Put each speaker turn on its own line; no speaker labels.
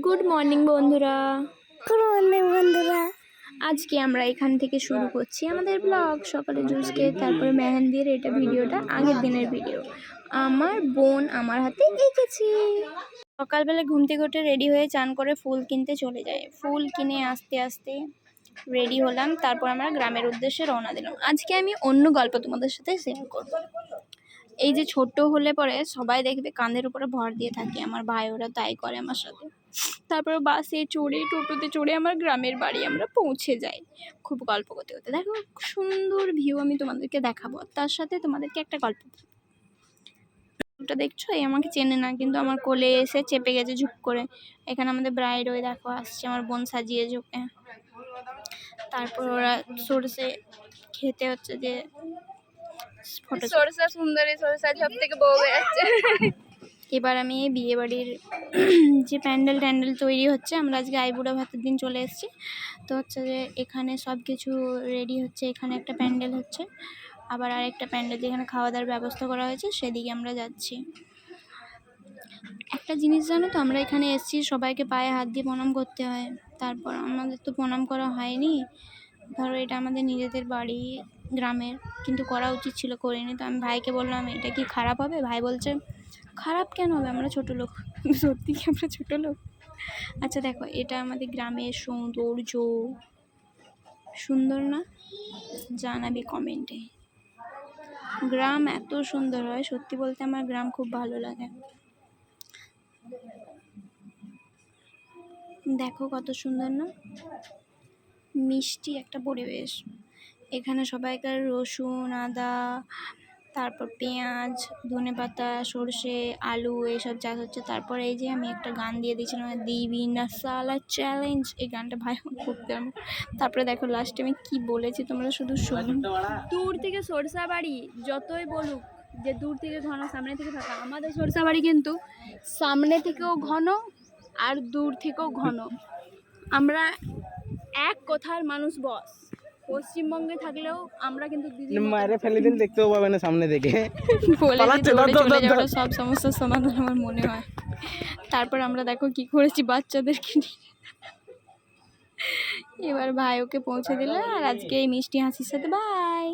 Good morning বন্ধুরা।
বন্ধুরা,
আজকে আমরা এখান থেকে শুরু করছি আমাদের ব্লগ। সকালে জুস খেয়ে তারপরে মেহেন্দির এটা ভিডিওটা আগের দিনের ভিডিও। আমার বোন আমার হাতে এঁকেছি। সকালবেলা ঘুম থেকে উঠে রেডি হয়ে চান করে ফুল কিনতে চলে যায়। ফুল কিনে আস্তে আস্তে রেডি হলাম, তারপর আমরা গ্রামের উদ্দেশ্যে রওনা দিলাম। আজকে আমি অন্য গল্প তোমাদের সাথে শেয়ার করব। এই যে ছোট হলে পরে সবাই দেখবে কাঁধের উপরে ভর দিয়ে থাকে, আমার ভাই ওরা তাই করে আমার সাথে। তারপর বাসে চড়ে টোটোতে চড়ে আমার গ্রামের বাড়ি আমরা পৌঁছে যাই। খুব গল্প করতে করতে দেখো সুন্দর ভিউ আমি তোমাদেরকে দেখাবো, তার সাথে তোমাদেরকে একটা গল্প। ওটা দেখছো, এই আমাকে চেনে না কিন্তু আমার কোলে এসে চেপে গেছে ঝুপ করে। এখানে আমাদের ব্রাইড ওই দেখো আসছে, আমার বোন সাজিয়ে ঝুঁকে। তারপর ওরা সরষে খেতে হচ্ছে যে
সরষা সুন্দরী, সরষা সব থেকে বউ বেড়াচ্ছে।
এবার আমি বিয়ে বাড়ির যে প্যান্ডেল তৈরি হচ্ছে, আমরা আজকে আইবুড়া ভাতের দিন চলে এসেছি। তো হচ্ছে যে এখানে সব কিছু রেডি হচ্ছে। এখানে একটা প্যান্ডেল হচ্ছে, আবার আরেকটা প্যান্ডেল যেখানে খাওয়া দাওয়ার ব্যবস্থা করা হয়েছে সেদিকে আমরা যাচ্ছি। একটা জিনিস জানো তো, আমরা এখানে এসেছি সবাইকে পায়ে হাত দিয়ে প্রণাম করতে হয়। তারপর আমাদের তো প্রণাম করা হয়নি। ধরো এটা আমাদের নিজেদের বাড়ি গ্রামের, কিন্তু করা উচিত ছিল, করিনি। তো আমি ভাইকে বললাম এটা কি খারাপ হবে? ভাই বলছে খারাপ কেন হবে, আমরা ছোটো লোক। সত্যি কি আমরা ছোটো লোক? আচ্ছা দেখো, এটা আমাদের গ্রামের সৌন্দর্য, সুন্দর না? জানাবি কমেন্টে। গ্রাম এত সুন্দর হয়, সত্যি বলতে আমার গ্রাম খুব ভালো লাগে। দেখো কত সুন্দর না, মিষ্টি একটা পরিবেশ। এখানে সবাইকার রসুন, আদা, তারপর পেঁয়াজ, ধনেপাতা, সর্ষে, আলু এইসব চাষ হচ্ছে। তারপর এই যে আমি একটা গান দিয়ে দিয়েছিলাম, দিবি না সালা চ্যালেঞ্জ, এই গানটা ভাই আমার করতে হবে। তারপরে দেখো লাস্টে আমি কি বলেছি তোমরা শুধু শোনো। দূর থেকে সরষা বাড়ি যতই বলুক যে দূর থেকে ঘন সামনে থেকে ফাঁকা, আমাদের সরষা বাড়ি কিন্তু সামনে থেকেও ঘন আর দূর থেকেও ঘন। আমরা এক কথার মানুষ বস। পশ্চিমবঙ্গে থাকলেও আমরা কিন্তু
মায়েরে ফেলে দিন, দেখতেও পাবে না সামনে থেকে।
চলে যাওয়াটা সব সমস্যার সমাধান আমার মনে হয়। তারপর আমরা দেখো কি করেছি বাচ্চাদেরকে নিয়ে। এবার ভাই ওকে পৌঁছে দিল, আর আজকে এই মিষ্টি হাসির সাথে বাই।